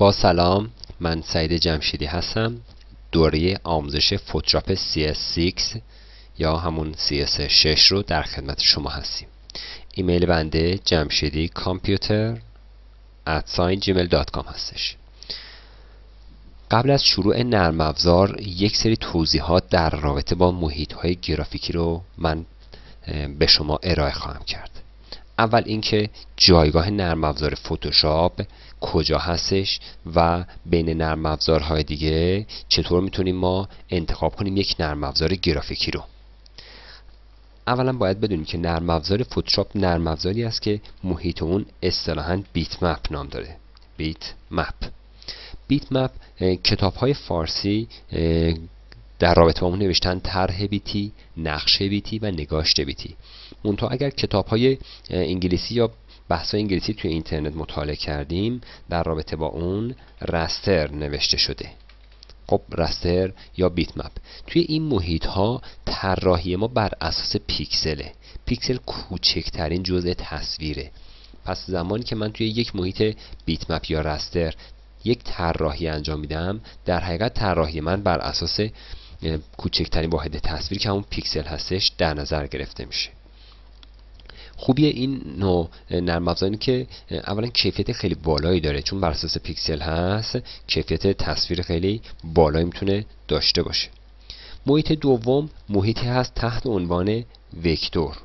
با سلام، من سعید جمشیدی هستم. دوره آموزش فتوشاپ CS6 یا همون CS6 رو در خدمت شما هستیم. ایمیل بنده jamshidi.computer@gmail.com هستش. قبل از شروع نرم افزار یک سری توضیحات در رابطه با محیط‌های گرافیکی رو من به شما ارائه خواهم کرد. اول اینکه جایگاه نرم افزار فتوشاپ کجا هستش و بین نرم افزارهای دیگه چطور میتونیم ما انتخاب کنیم یک نرم افزار گرافیکی رو. اولا باید بدونیم که نرم افزار فتوشاپ نرم افزاری است که محیط اون اصطلاحاً بیت مپ نام داره. بیت مپ کتاب‌های فارسی در رابطه با اون نوشتن طرح بیتی، نقشه بیتی و نگاشت بیتی. منتها اگر کتاب‌های انگلیسی یا بحث‌های انگلیسی توی اینترنت مطالعه کردیم در رابطه با اون رستر نوشته شده. خب رستر یا بیت مپ توی این محیط‌ها طراحی ما بر اساس پیکسله. پیکسل کوچکترین جزء تصویره. پس زمانی که من توی یک محیط بیت مپ یا رستر یک طراحی انجام میدم، در حقیقت طراحی من بر اساس کوچکترین واحد تصویر که همون پیکسل هستش در نظر گرفته میشه. خوبی این نوع نرم افزاری که اولا کیفیت خیلی بالایی داره، چون بر اساس پیکسل هست کیفیت تصویر خیلی بالایی میتونه داشته باشه. محیط دوم محیطی هست تحت عنوان وکتور.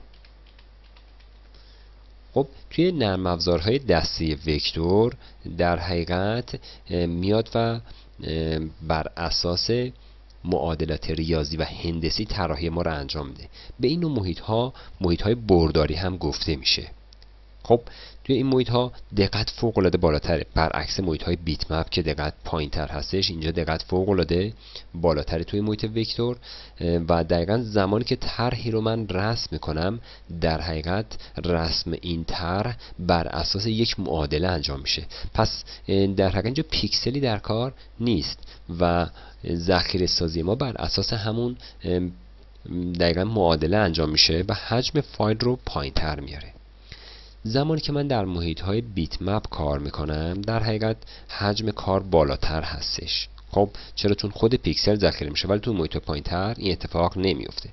خب توی نرم افزارهای دسته وکتور در حقیقت میاد و بر اساس معادلات ریاضی و هندسی طراحی ما رو انجام میده. به این نوع محیط‌های برداری هم گفته میشه. خب توی این محیط‌ها دقت فوق‌العاده بالاتره، برعکس محیط‌های بیت مپ که دقت پایین‌تر هستش. اینجا دقت فوق‌العاده بالاتره توی محیط وکتور و دقیقاً زمانی که طرحی رو من رسم میکنم در حقیقت رسم این طرح بر اساس یک معادله انجام میشه. پس در حقیقت اینجا پیکسلی در کار نیست و ذخیره سازی ما بر اساس همون دقیقاً معادله انجام میشه و حجم فایل رو پایین‌تر میاره. زمانی که من در محیط‌های بیت مپ کار میکنم در حقیقت حجم کار بالاتر هستش. خب چرا؟ چون خود پیکسل ذخیره میشه، ولی تو محیط پایین‌تر این اتفاق نمیفته.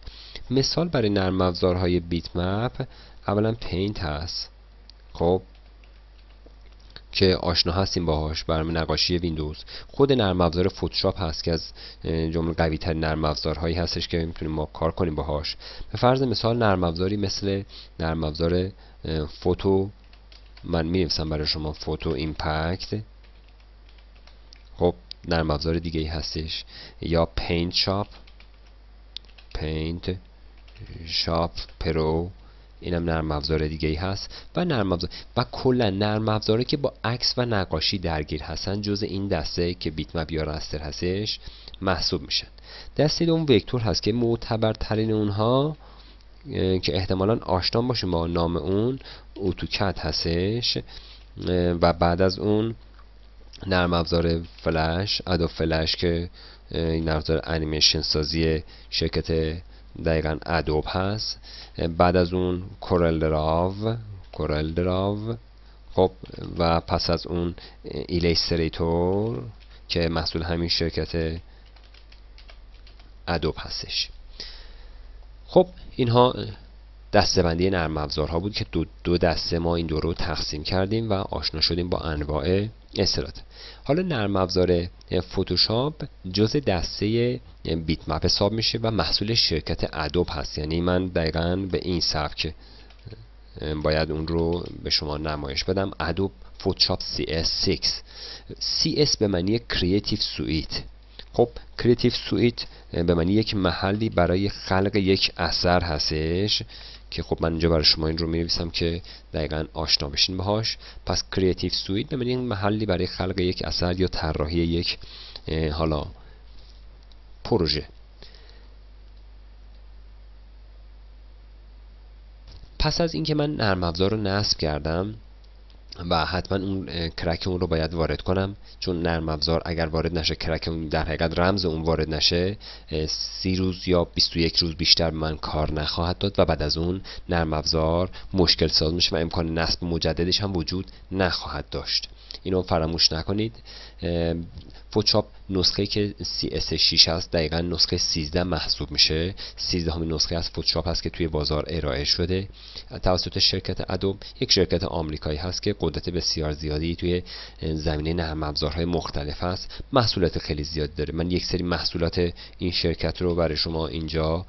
مثال برای نرم افزارهای بیت مپ اولا پینت هست، خب که آشنا هستیم باهاش، برنامه نقاشی ویندوز. خود نرم افزار فتوشاپ هست که از جمله قوی ترین نرم افزارهایی هستش که میتونیم ما کار کنیم باهاش. به فرض مثال نرم افزاری مثل نرم افزار فوتو، من می‌نویسم برای شما فوتو ایمپکت. خب نرم افزار دیگه ای هستش یا پینت شاپ پرو، اینم نرم افزار دیگه ای هست و نرم افزار و کلا نرم افزاری که با عکس و نقاشی درگیر هستن جزء این دسته که بیت مپ یا رستر هستش محسوب میشن. دسته دوم وکتور هست که معتبرترین اونها که احتمالاً آشنا باشیم با نام اون اتوکد هستش و بعد از اون نرم افزار فلش، ادوب فلش که نرم افزار انیمیشن سازی شرکت دقیقاً ادوب هست. بعد از اون کورل دراو، خب و پس از اون ایلیستریتور که محصول همین شرکت ادوب هستش. خب اینها دسته‌بندی نرم افزارها بود که دو دسته ما این دو رو تقسیم کردیم و آشنا شدیم با انواع اصطلاحات. حالا نرم افزار فتوشاپ جزء دسته بیت مپ حساب میشه و محصول شرکت ادوب هست. یعنی من دقیقاً به این سبک باید اون رو به شما نمایش بدم. ادوب فتوشاپ CS6. CS به معنی کریتیو سویت. خب کریتیو سویت به معنی یک محلی برای خلق یک اثر هستش که خب من اینجا برای شما این رو می نویسم که دقیقاً آشنا بشین باهاش. پس کریتیو سویت به معنی محلی برای خلق یک اثر یا طراحی یک حالا پروژه. پس از اینکه من نرم افزار رو نصب کردم و حتما اون کرک اون رو باید وارد کنم، چون نرم افزار اگر وارد نشه، کرک اون در حقیقت رمز اون وارد نشه، 30 روز یا 21 روز بیشتر من کار نخواهد داد و بعد از اون نرم افزار مشکل ساز میشه و امکان نصب مجددش هم وجود نخواهد داشت. اینو فراموش نکنید. فتوشاپ نسخه که CS6 هست دقیقا نسخه 13 محسوب میشه. 13 همین نسخه از فتوشاپ هست که توی بازار ارائه شده توسط شرکت ادوب. یک شرکت آمریکایی هست که قدرت بسیار زیادی توی زمینه نرم افزارهای مختلف هست، محصولات خیلی زیاد داره. من یک سری محصولات این شرکت رو برای شما اینجا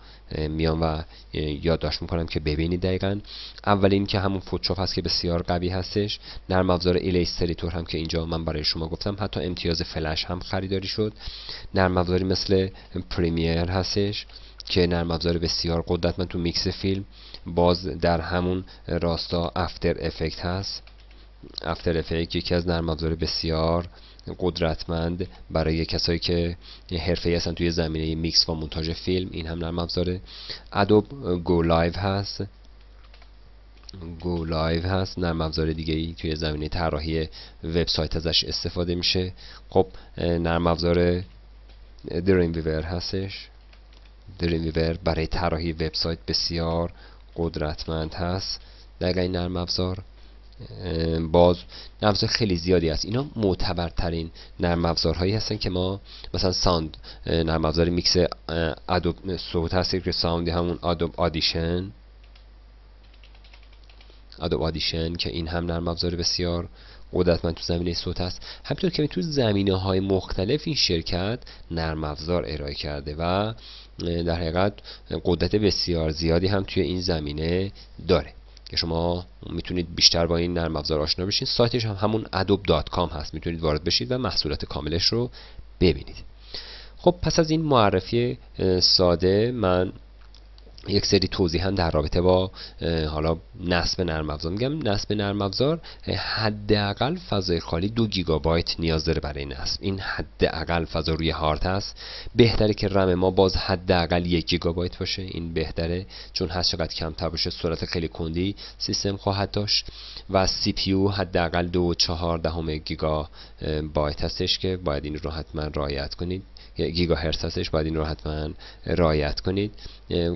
میام و یادداشت میکنم که ببینید. دقیقاً اولین که همون فتوشاپ هست که بسیار قوی هستش، نرم افزار ایلاستریتور هم که اینجا من برای شما گفتم، حتی امتیاز فلش هم خریداری شد. نرم افزاری مثل پریمیر هستش که نرم افزار بسیار قدرتمند تو میکس فیلم. باز در همون راستا افتر افکت هست. افتر افکت یکی از نرم افزار بسیار قدرتمند برای کسایی که حرفه‌ای هستن توی زمینه میکس و مونتاژ فیلم. این هم نرم افزاره. ادوب گو لایو هست. گو لایو هست نرم افزار دیگه ای توی زمینه طراحی وبسایت ازش استفاده میشه. خب نرم افزار دریم ویور هستش. دریم ویور برای طراحی وبسایت بسیار قدرتمند هست. دقیقاً این نرم افزار باز نرم افزار خیلی زیادی هست. اینا معتبرترین نرم افزارهایی هستن که ما مثلا ساوند نرم افزار میکس ادوب صوت هست که ساوندی همون ادوب آدیشن که این هم نرم افزار بسیار قدرتمند تو زمینه صوت هست. همینطور که تو زمینه‌های مختلف این شرکت نرم افزار ارائه کرده و در حقیقت قدرت بسیار زیادی هم توی این زمینه داره که شما میتونید بیشتر با این نرم افزار آشنا بشین. سایتش هم همون adobe.com هست، میتونید وارد بشید و محصولات کاملش رو ببینید. خب پس از این معرفی ساده من یک سری توضیح هم در رابطه با حالا نصب نرم افزار میگم. نصب نرم افزار حداقل فضای خالی 2 گیگابایت نیاز داره برای نصب. این حداقل فضا روی هارد هست. بهتره که رم ما باز حداقل 1 گیگابایت باشه. این بهتره، چون هر چقدر کمتر باشه سرعت خیلی کندی سیستم خواهد داشت. و سی پی یو حداقل 2.4 گیگابایت هستش که باید این رو حتما رعایت کنید. گیگاهرتز هستش، باید این رو حتما رعایت کنید.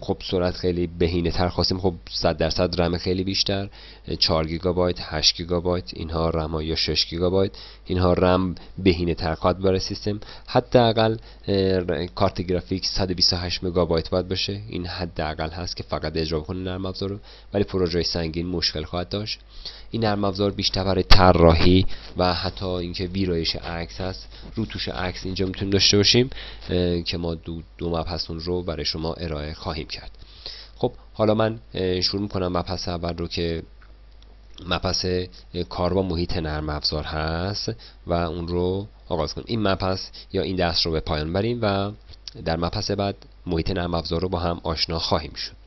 خب سرعت خیلی بهینه تر خواستیم، خب 100% رم خیلی بیشتر، 4 گیگابایت، 8 گیگابایت اینها رم ها، یا 6 گیگابایت اینها رم بهینه تر خواهد برای سیستم. حداقل کارت گرافیک 128 مگابایت باید باشه. این حداقل هست که فقط اجرا کنه نرم افزار رو، ولی پروژه سنگین مشکل خواهد داشت. این نرم افزار بیشتر برای طراحی و حتی اینکه ویرایش عکس هست، روتوش عکس اینجا میتونیم داشته باشیم که ما دو مبحث رو برای شما ارائه خواهیم کرد. خب حالا من شروع میکنم مبحث اول رو که مبحث کار با محیط نرم افزار هست و اون رو آغاز کنیم. این مبحث یا این درس رو به پایان بریم و در مبحث بعد محیط نرم افزار رو با هم آشنا خواهیم شد.